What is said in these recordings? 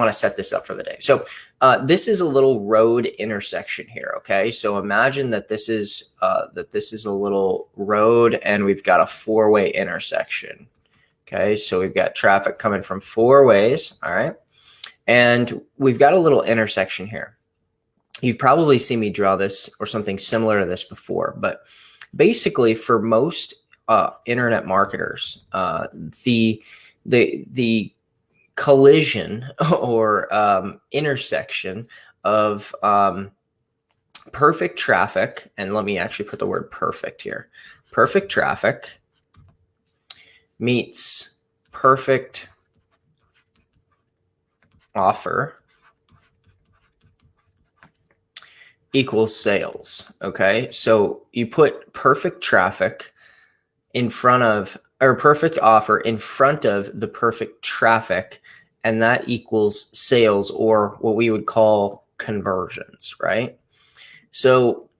want to set this up for the day. So this is a little road intersection here. Okay, so imagine that this is a little road, and we've got a four-way intersection. Okay, so we've got traffic coming from four ways. All right, and we've got a little intersection here. You've probably seen me draw this or something similar to this before, but basically for most internet marketers, the collision or intersection of perfect traffic, and let me actually put the word perfect here. Perfect traffic meets perfect offer equals sales. Okay, so you put perfect traffic in front of, or perfect offer in front of the perfect traffic, and that equals sales, or what we would call conversions, right? So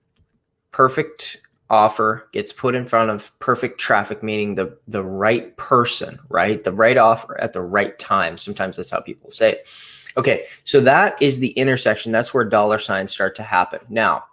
perfect offer gets put in front of perfect traffic, meaning the right person, right? The right offer at the right time. Sometimes that's how people say it. Okay, so that is the intersection. That's where dollar signs start to happen. Now,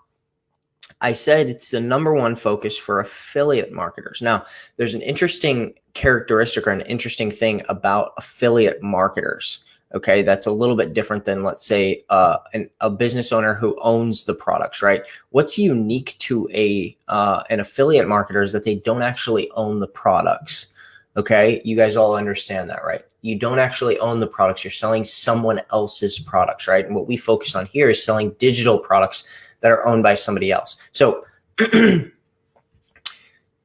I said it's the number one focus for affiliate marketers. Now, there's an interesting characteristic or an interesting thing about affiliate marketers. Okay, that's a little bit different than, let's say, a business owner who owns the products, right? What's unique to an affiliate marketer is that they don't actually own the products. Okay, you guys all understand that, right? You don't actually own the products. You're selling someone else's products, right? And what we focus on here is selling digital products that are owned by somebody else. So in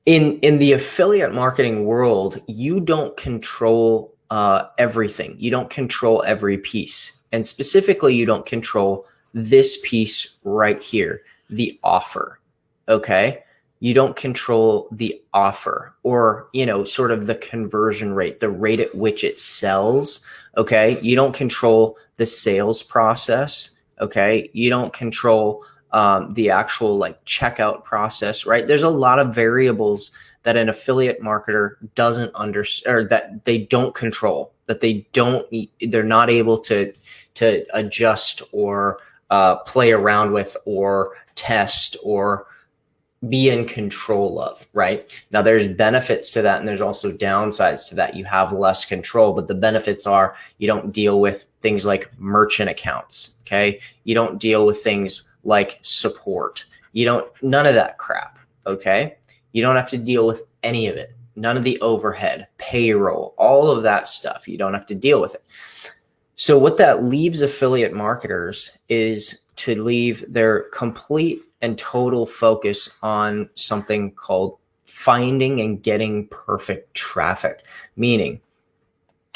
the affiliate marketing world, you don't control everything. You don't control every piece. And specifically, you don't control this piece right here, the offer. Okay. You don't control the offer, or, sort of the conversion rate, the rate at which it sells. Okay. You don't control the sales process. Okay. You don't control the actual checkout process, right? There's a lot of variables that an affiliate marketer doesn't understand, or that they don't control, that they're not able to adjust or play around with or test or be in control of, right? Now, there's benefits to that, and there's also downsides to that. You have less control, but the benefits are you don't deal with things like merchant accounts, okay? You don't deal with things like support. None of that crap, okay? You don't have to deal with any of it. None of the overhead, payroll, all of that stuff. You don't have to deal with it. So what that leaves affiliate marketers is to leave their complete and total focus on something called finding and getting perfect traffic. Meaning,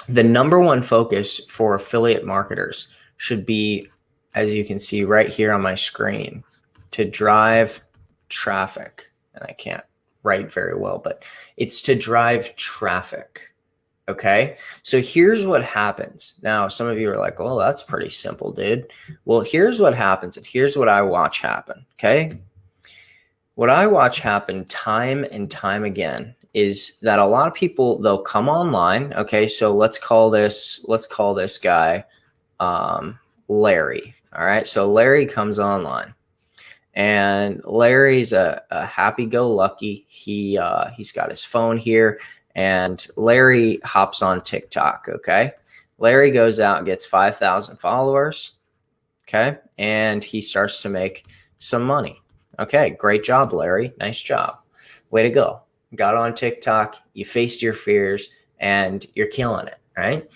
the number one focus for affiliate marketers should be, as you can see right here on my screen, to drive traffic. And I can't write very well, but it's to drive traffic. Okay, so here's what happens. Now, some of you are like, well, that's pretty simple, dude. Well, here's what happens, and here's what I watch happen. Okay, what I watch happen time and time again is that a lot of people, they'll come online. Okay, so let's call this guy Larry. All right, so Larry comes online, and Larry's a happy-go-lucky. He's got his phone here. And Larry hops on TikTok, okay? Larry goes out and gets 5,000 followers, okay? And he starts to make some money. Okay, great job, Larry. Nice job. Way to go. Got on TikTok, you faced your fears, and you're killing it, right?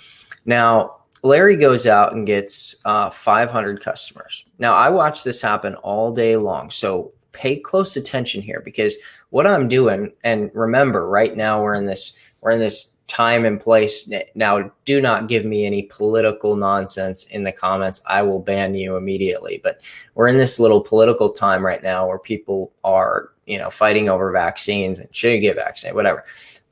Now, Larry goes out and gets 500 customers. Now, I watch this happen all day long, so pay close attention here, because what I'm doing, and remember, right now we're in this time and place. Now, do not give me any political nonsense in the comments. I will ban you immediately. But we're in this little political time right now where people are, fighting over vaccines and should you get vaccinated, whatever.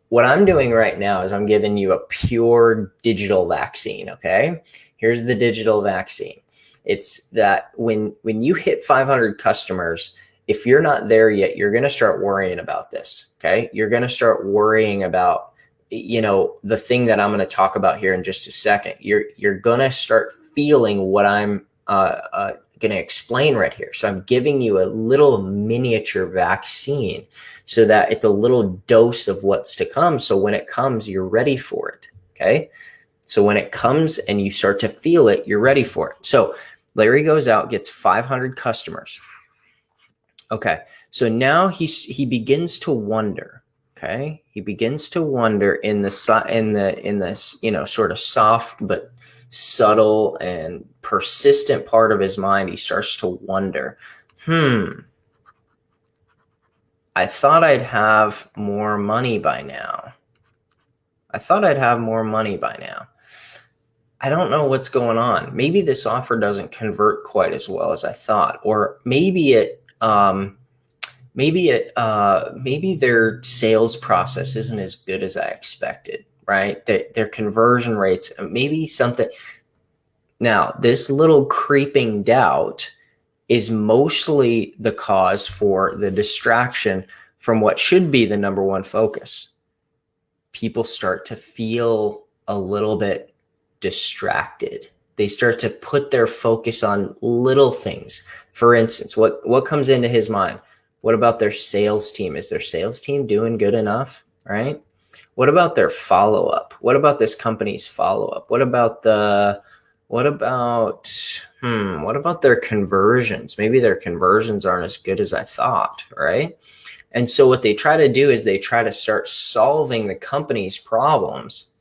What I'm doing right now is I'm giving you a pure digital vaccine. Okay, here's the digital vaccine. It's that when you hit 500 customers, if you're not there yet, you're going to start worrying about this, okay? You're going to start worrying about, the thing that I'm going to talk about here in just a second. You're going to start feeling what I'm going to explain right here. So I'm giving you a little miniature vaccine so that it's a little dose of what's to come. So when it comes, you're ready for it. Okay. So when it comes and you start to feel it, you're ready for it. So Larry goes out, gets 500 customers. Okay. So now he begins to wonder. Okay. He begins to wonder in this, sort of soft, but subtle and persistent part of his mind. He starts to wonder, I thought I'd have more money by now. I don't know what's going on. Maybe this offer doesn't convert quite as well as I thought, or maybe their sales process isn't as good as I expected, right? Their conversion rates, maybe something. Now, this little creeping doubt is mostly the cause for the distraction from what should be the number one focus. People start to feel a little bit distracted. They start to put their focus on little things. For instance, what comes into his mind? What about their sales team? Is their sales team doing good enough, right? What about their follow-up? What about this company's follow-up? What about their conversions? Maybe their conversions aren't as good as I thought, right? And so what they try to do is they try to start solving the company's problems,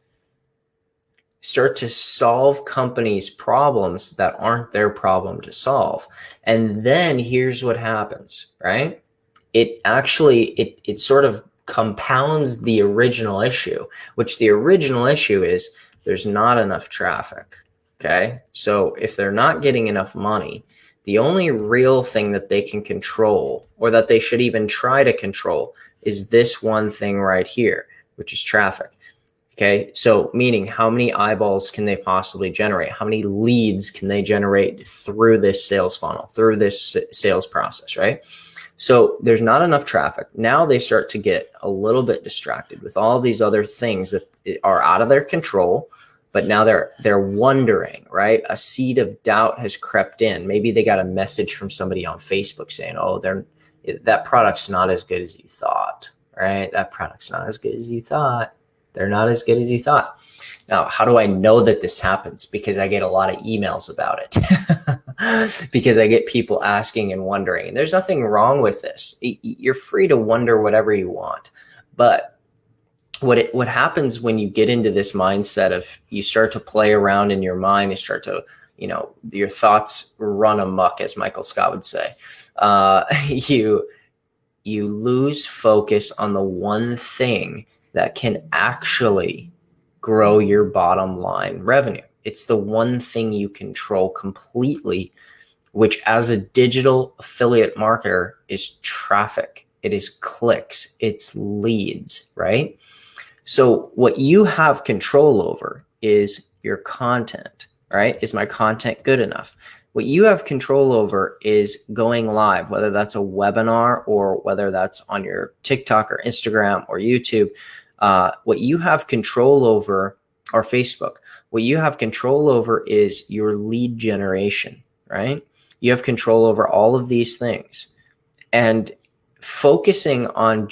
start to solve companies' problems that aren't their problem to solve. And then here's what happens, right? It sort of compounds the original issue, which the original issue is there's not enough traffic. Okay. So if they're not getting enough money, the only real thing that they can control, or that they should even try to control, is this one thing right here, which is traffic. Okay. So meaning, how many eyeballs can they possibly generate? How many leads can they generate through this sales funnel, through this sales process, right? So there's not enough traffic. Now they start to get a little bit distracted with all these other things that are out of their control. But now they're wondering, right? A seed of doubt has crept in. Maybe they got a message from somebody on Facebook saying, "Oh, that product's not as good as you thought," right? That product's not as good as you thought. They're not as good as you thought. Now, how do I know that this happens? Because I get a lot of emails about it. Because I get people asking and wondering. And there's nothing wrong with this. You're free to wonder whatever you want, but what happens when you get into this mindset of, you start to play around in your mind, you start to, your thoughts run amok, as Michael Scott would say. You lose focus on the one thing that can actually grow your bottom line revenue. It's the one thing you control completely, which as a digital affiliate marketer is traffic. It is clicks, it's leads, right? So what you have control over is your content, right? Is my content good enough? What you have control over is going live, whether that's a webinar or whether that's on your TikTok or Instagram or YouTube. What you have control over, or Facebook, what you have control over is your lead generation, right? You have control over all of these things. And focusing on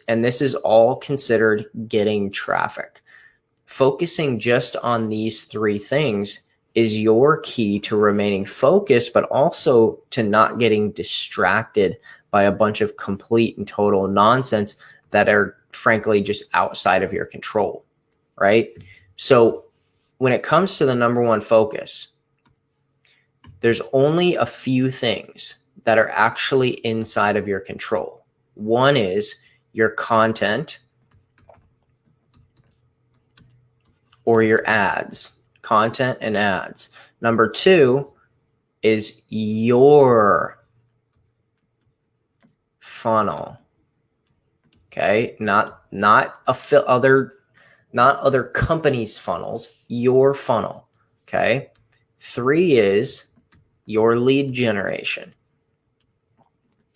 and this is all considered getting traffic. Focusing just on these three things is your key to remaining focused, but also to not getting distracted by a bunch of complete and total nonsense that are frankly just outside of your control, right? So when it comes to the number one focus, there's only a few things that are actually inside of your control. One is your content or your ads, content and ads. Number two is your funnel. Okay, not other companies' funnels, your funnel. Okay. Three is your lead generation.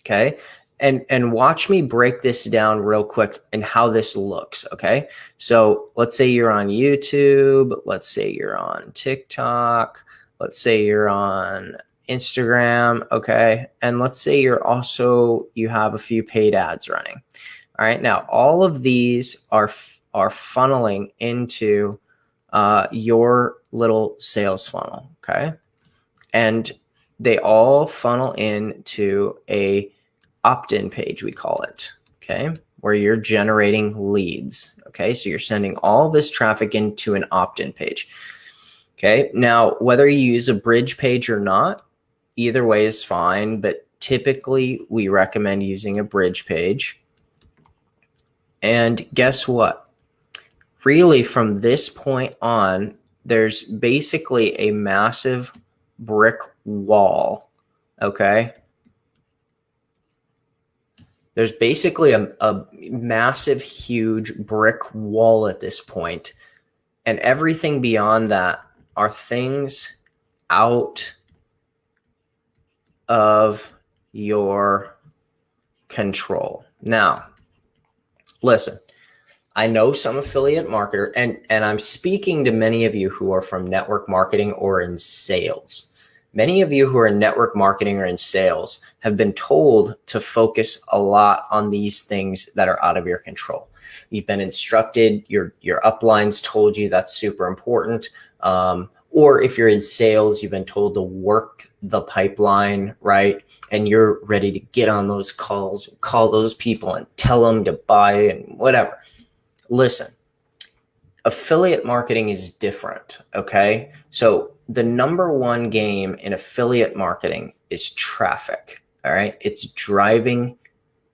Okay. And watch me break this down real quick and how this looks. Okay. So let's say you're on YouTube. Let's say you're on TikTok. Let's say you're on Instagram, okay? And let's say you have a few paid ads running. All right, now all of these are funneling into your little sales funnel, okay? And they all funnel into a opt-in page, we call it, okay? Where you're generating leads, okay? So you're sending all this traffic into an opt-in page, okay? Now, whether you use a bridge page or not, either way is fine, but typically we recommend using a bridge page. And guess what? Really, from this point on, there's basically a massive brick wall, okay? There's basically a massive, huge brick wall at this point, and everything beyond that are things out of your control. Now, listen, I know some affiliate marketer, and I'm speaking to many of you who are from network marketing or in sales. Many of you who are in network marketing or in sales have been told to focus a lot on these things that are out of your control. You've been instructed, your uplines told you that's super important. Or if you're in sales, you've been told to work the pipeline, right? And you're ready to get on those calls, call those people and tell them to buy and whatever. Listen, affiliate marketing is different, okay? So the number one game in affiliate marketing is traffic, all right? It's driving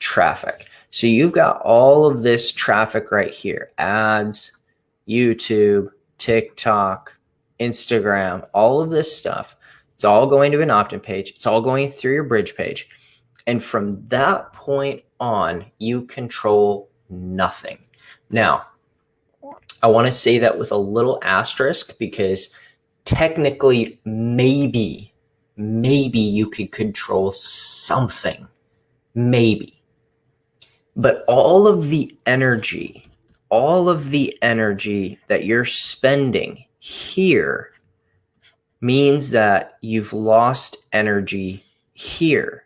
traffic. So you've got all of this traffic right here, ads, YouTube, TikTok, Instagram, all of this stuff. It's all going to an opt-in page. It's all going through your bridge page. And from that point on, you control nothing. Now, I want to say that with a little asterisk because technically, maybe you could control something, maybe. But all of the energy that you're spending here means that you've lost energy here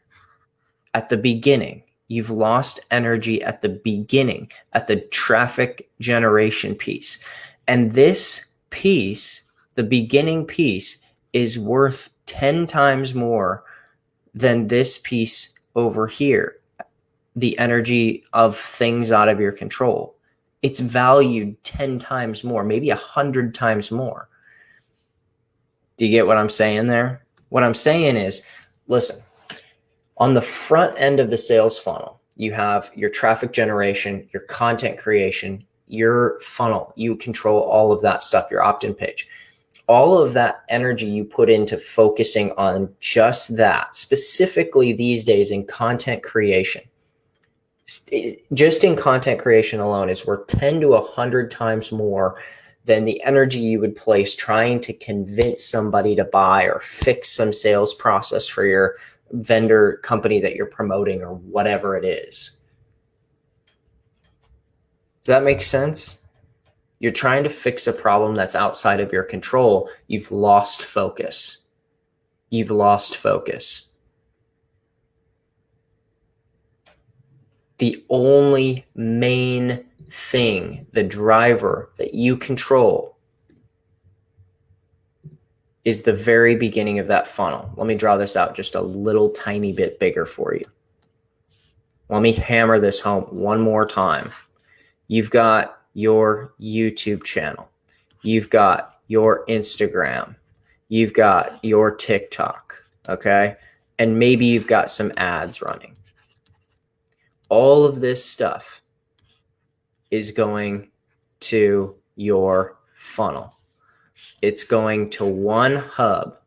at the beginning. You've lost energy at the beginning, at the traffic generation piece. And this piece, the beginning piece, is worth 10 times more than this piece over here, the energy of things out of your control. It's valued 10 times more, maybe 100 times more. Do you get what I'm saying there? What I'm saying is, listen, on the front end of the sales funnel, you have your traffic generation, your content creation, your funnel. You control all of that stuff, your opt-in page. All of that energy you put into focusing on just that, specifically these days in content creation. Just in content creation alone is worth 10 to 100 times more than the energy you would place trying to convince somebody to buy or fix some sales process for your vendor company that you're promoting or whatever it is. Does that make sense? You're trying to fix a problem that's outside of your control. You've lost focus. You've lost focus. The only main thing, the driver that you control, is the very beginning of that funnel. Let me draw this out just a little tiny bit bigger for you. Let me hammer this home one more time. You've got your YouTube channel. You've got your Instagram. You've got your TikTok, okay? And maybe you've got some ads running. All of this stuff is going to your funnel. It's going to one hub.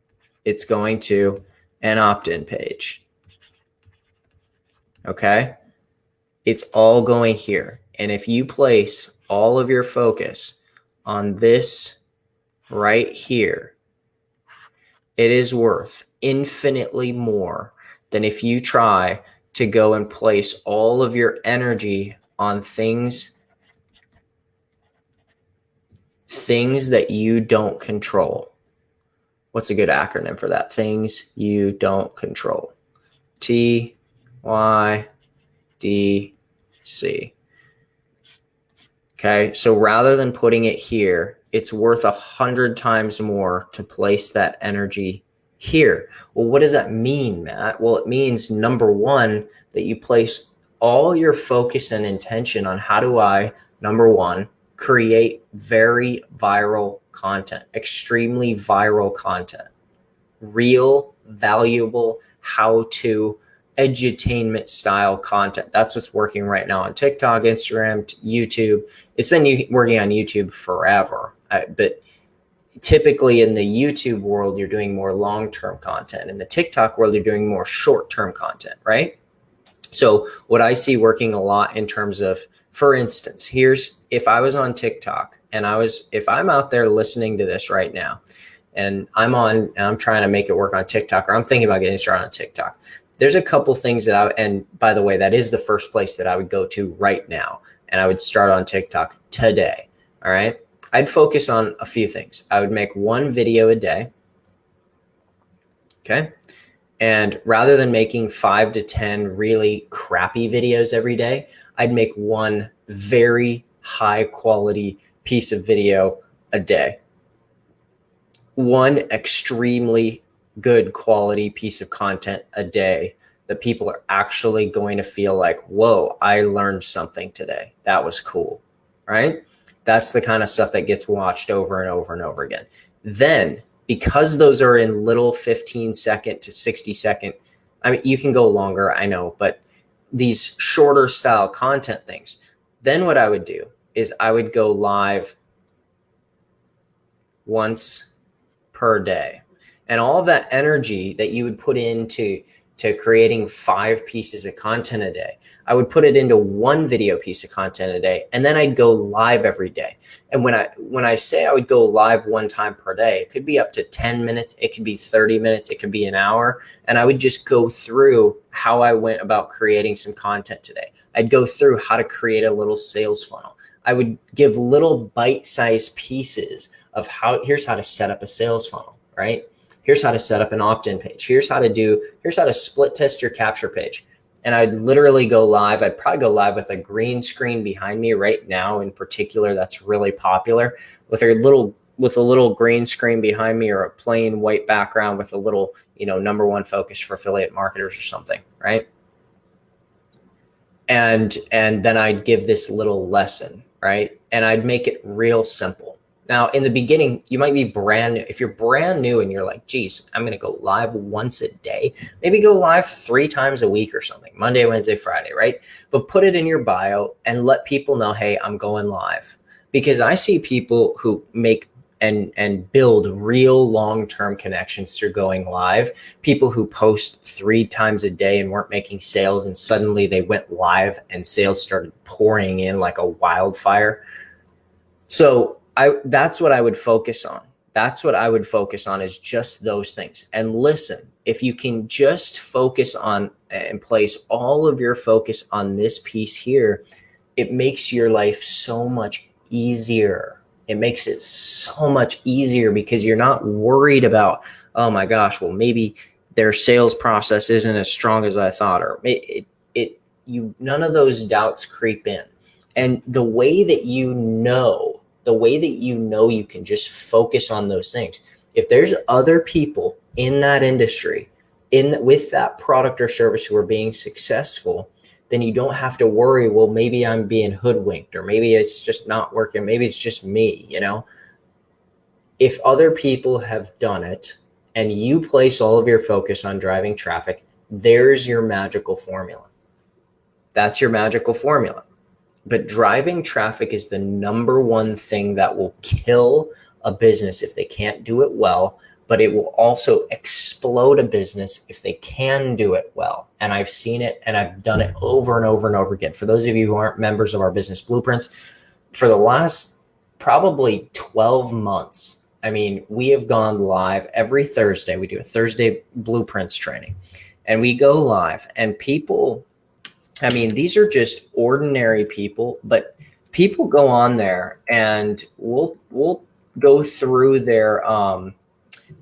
It's going to an opt-in page. Okay? It's all going here. And if you place all of your focus on this right here, it is worth infinitely more than if you try to go and place all of your energy on things that you don't control. What's a good acronym for that? Things you don't control. TYDC. Okay, so rather than putting it here, it's worth 100 times more to place that energy here. Well, what does that mean, Matt? Well, it means, number one, that you place all your focus and intention on how do I, number one, create very viral content, extremely viral content, real, valuable, how-to, edutainment style content. That's what's working right now on TikTok, Instagram, YouTube. It's been working on YouTube forever, but typically in the YouTube world, you're doing more long-term content. In the TikTok world, you're doing more short-term content, right? So what I see working a lot in terms of, for instance, if I was on TikTok and if I'm out there listening to this right now and I'm trying to make it work on TikTok, or I'm thinking about getting started on TikTok, there's a couple things and by the way, that is the first place that I would go to right now. And I would start on TikTok today. All right. I'd focus on a few things. I would make one video a day. Okay. And rather than making 5 to 10 really crappy videos every day, I'd make one very high quality piece of video a day. One extremely good quality piece of content a day that people are actually going to feel like, whoa, I learned something today. That was cool, right? That's the kind of stuff that gets watched over and over and over again. Then, because those are in little 15-second to 60-second, I mean, you can go longer, I know, but these shorter style content things, then what I would do is I would go live once per day. And all of that energy that you would put into creating 5 pieces of content a day, I would put it into one video piece of content a day, and then I'd go live every day. And when I say I would go live one time per day, it could be up to 10 minutes, it could be 30 minutes, it could be an hour, and I would just go through how I went about creating some content today. I'd go through how to create a little sales funnel. I would give little bite-sized pieces of here's how to set up a sales funnel, right? Here's how to set up an opt-in page. Here's how to split test your capture page. And I'd literally go live. I'd probably go live with a green screen behind me right now in particular. That's really popular, with a little green screen behind me, or a plain white background with a little, number one focus for affiliate marketers or something, right? And then I'd give this little lesson, right? And I'd make it real simple. Now, in the beginning, you might be brand new. If you're brand new and you're like, geez, I'm going to go live once a day, maybe go live 3 times a week or something, Monday, Wednesday, Friday, right? But put it in your bio and let people know, hey, I'm going live. Because I see people who make and build real long-term connections through going live. People who post 3 times a day and weren't making sales, and suddenly they went live and sales started pouring in like a wildfire. So that's what I would focus on. That's what I would focus on, is just those things. And listen, if you can just focus on and place all of your focus on this piece here, it makes your life so much easier. It makes it so much easier because you're not worried about, oh my gosh, well, maybe their sales process isn't as strong as I thought, or none of those doubts creep in. And the way that you can just focus on those things. If there's other people in that industry, with that product or service, who are being successful, then you don't have to worry, well, maybe I'm being hoodwinked, or maybe it's just not working. Maybe it's just me, If other people have done it and you place all of your focus on driving traffic, there's your magical formula. That's your magical formula. But driving traffic is the number one thing that will kill a business if they can't do it well, but it will also explode a business if they can do it well. And I've seen it, and I've done it over and over and over again. For those of you who aren't members of our business blueprints, for the last probably 12 months, we have gone live every Thursday. We do a Thursday blueprints training, and we go live, and people, these are just ordinary people, but people go on there and we'll go through their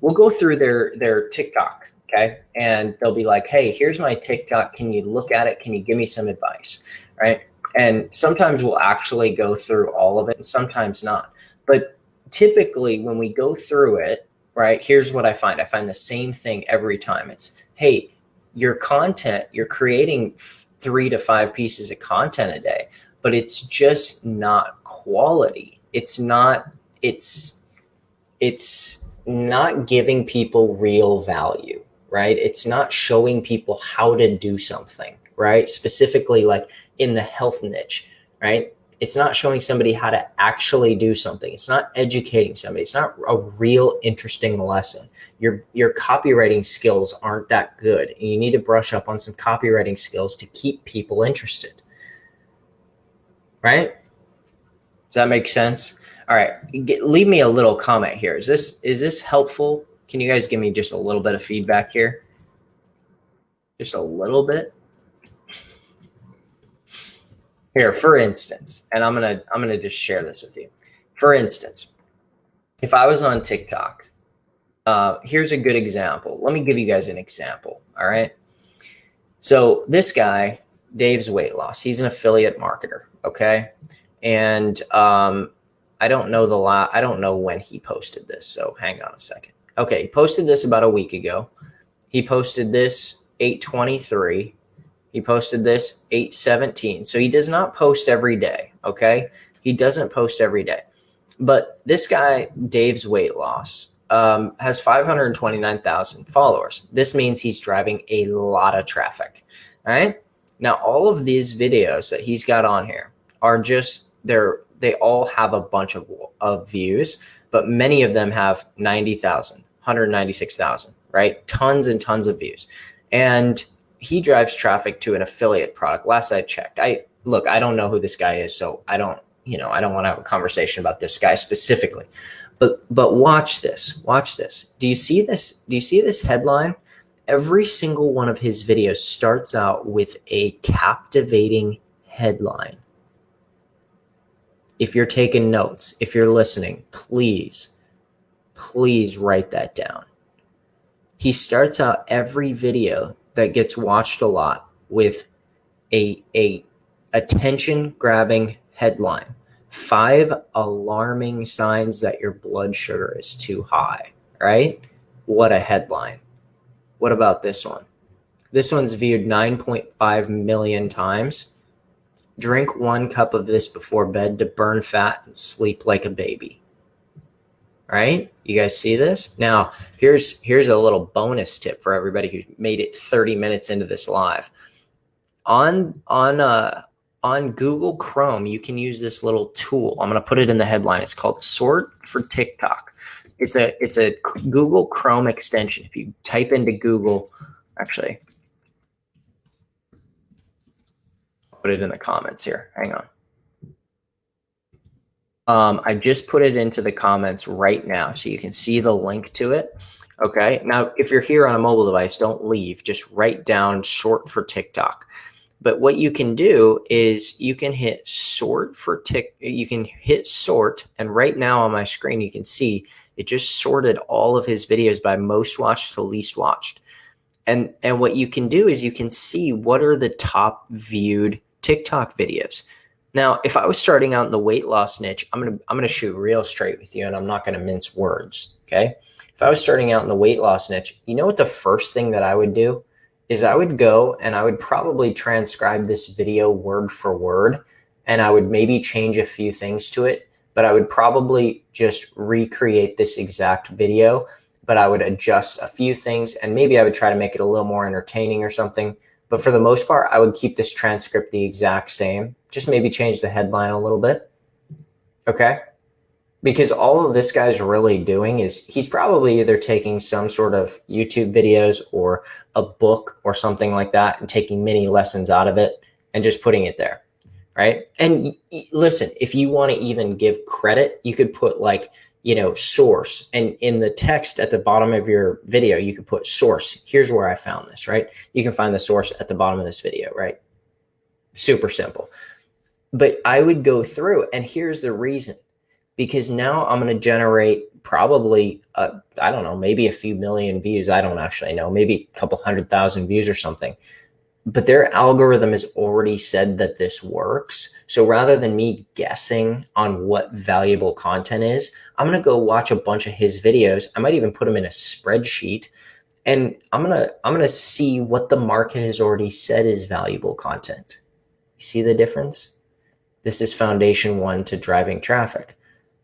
we'll go through their TikTok, okay? And they'll be like, hey, here's my TikTok. Can you look at it? Can you give me some advice, right? And sometimes we'll actually go through all of it and sometimes not. But typically when we go through it, right, here's what I find. I find the same thing every time. It's, hey, your content, you're creating 3 to 5 pieces of content a day, but it's just not quality. It's not giving people real value, right? It's not showing people how to do something, right? Specifically like in the health niche, right? It's not showing somebody how to actually do something. It's not educating somebody. It's not a real interesting lesson. Your copywriting skills aren't that good. And you need to brush up on some copywriting skills to keep people interested, right? Does that make sense? All right, leave me a little comment here. Is this helpful? Can you guys give me just a little bit of feedback here? Just a little bit. Here, for instance, and I'm gonna just share this with you. For instance, if I was on TikTok, here's a good example. Let me give you guys an example. All right. So this guy, Dave's Weight Loss, he's an affiliate marketer. Okay. And I don't know when he posted this. So hang on a second. Okay. He posted this about a week ago. He posted this 8/23. He posted this 8/17. So he does not post every day. Okay. He doesn't post every day. But this guy, Dave's Weight Loss, has 529,000 followers. This means he's driving a lot of traffic. All right. Now, all of these videos that he's got on here are just, they all have a bunch of views, but many of them have 90,000, 196,000, right? Tons and tons of views. And he drives traffic to an affiliate product. Last I checked, I don't know who this guy is, so I don't want to have a conversation about this guy specifically. But watch this. Watch this. Do you see this? Do you see this headline? Every single one of his videos starts out with a captivating headline. If you're taking notes, if you're listening, please write that down. He starts out every video that gets watched a lot with a attention-grabbing headline. 5 alarming signs that your blood sugar is too high, right? What a headline. What about this one? This one's viewed 9.5 million times. Drink 1 cup of this before bed to burn fat and sleep like a baby. Right? You guys see this? Now, here's a little bonus tip for everybody who made it 30 minutes into this live. On Google Chrome, you can use this little tool. I'm going to put it in the headline. It's called Sort for TikTok. It's a Google Chrome extension. If you type into Google, actually, I'll put it in the comments here. Hang on. I just put it into the comments right now, so you can see the link to it. Okay. Now, if you're here on a mobile device, don't leave. Just write down Sort for TikTok. But what you can do is you can hit sort for you can hit sort, and right now on my screen you can see it just sorted all of his videos by most watched to least watched. And what you can do is you can see what are the top viewed TikTok videos. Now, if I was starting out in the weight loss niche, I'm gonna shoot real straight with you, and I'm not gonna mince words. Okay. If I was starting out in the weight loss niche, you know what the first thing that I would do is I would go and I would probably transcribe this video word for word, and I would maybe change a few things to it, but I would probably just recreate this exact video, but I would adjust a few things, and maybe I would try to make it a little more entertaining or something. But for the most part, I would keep this transcript the exact same, just maybe change the headline a little bit. Okay. Because all of this guy's really doing is he's probably either taking some sort of YouTube videos or a book or something like that and taking mini lessons out of it and just putting it there, right? And listen, if you want to even give credit, you could put like, source, and in the text at the bottom of your video, you could put source. Here's where I found this, right? You can find the source at the bottom of this video, right? Super simple. But I would go through, and here's the reason. because now I'm going to generate probably, I don't know, maybe a few million views. I don't actually know, maybe a couple 100,000 views or something. But their algorithm has already said that this works. So rather than me guessing on what valuable content is, I'm going to go watch a bunch of his videos. I might even put them in a spreadsheet, and I'm going to see what the market has already said is valuable content. You see the difference? This is foundation one to driving traffic.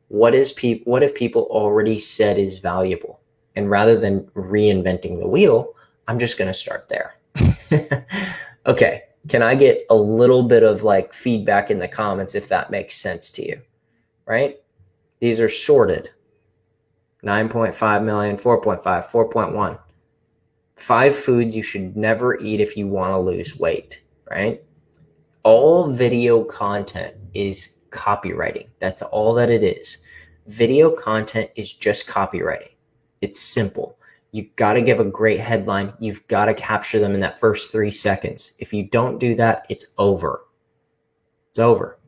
What if people already said is valuable? And rather than reinventing the wheel, I'm just going to start there. Okay, can I get a little bit of like feedback in the comments if that makes sense to you, right? These are sorted. 9.5 million, 4.5, 4.1. 5 foods you should never eat if you want to lose weight, right? All video content is copywriting. That's all that it is. Video content is just copywriting. It's simple. You got to give a great headline. You've got to capture them in that first 3 seconds. If you don't do that, it's over. It's over.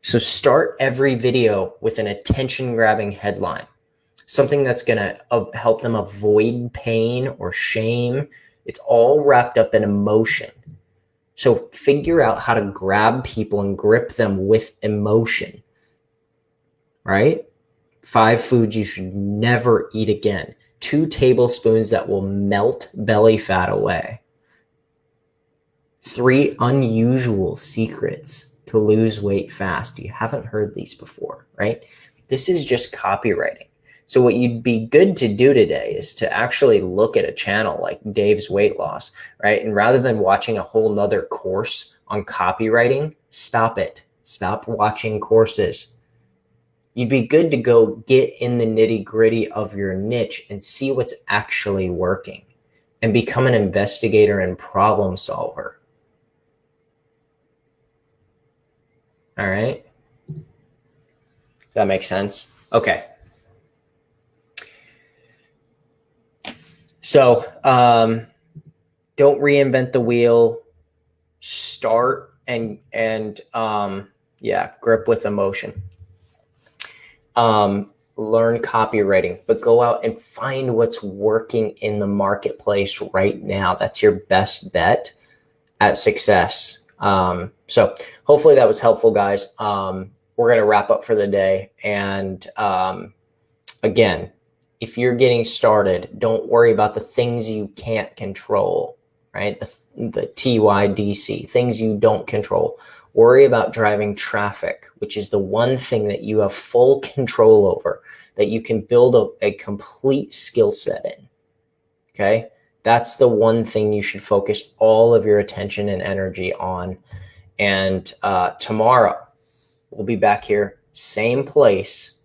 So start every video with an attention-grabbing headline, something that's going to help them avoid pain or shame. It's all wrapped up in emotion. So figure out how to grab people and grip them with emotion, right? 5 foods you should never eat again. 2 tablespoons that will melt belly fat away. 3 unusual secrets to lose weight fast. You haven't heard these before, right? This is just copywriting. So what you'd be good to do today is to actually look at a channel like Dave's Weight Loss, right? And rather than watching a whole nother course on copywriting, stop it. Stop watching courses. You'd be good to go get in the nitty-gritty of your niche and see what's actually working and become an investigator and problem solver. All right. Does that make sense? Okay. So don't reinvent the wheel. Start and grip with emotion. Learn copywriting, but go out and find what's working in the marketplace right now. That's your best bet at success. So hopefully that was helpful, guys. We're going to wrap up for the day. And again, if you're getting started, don't worry about the things you can't control, right? The TYDC, things you don't control. Worry about driving traffic, which is the one thing that you have full control over, that you can build a complete skill set in, okay? That's the one thing you should focus all of your attention and energy on. And tomorrow, we'll be back here, same place,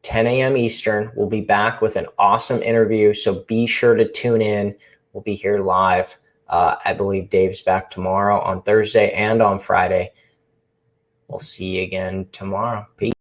10 a.m. Eastern. We'll be back with an awesome interview, so be sure to tune in. We'll be here live. I believe Dave's back tomorrow on Thursday and on Friday. We'll see you again tomorrow. Peace.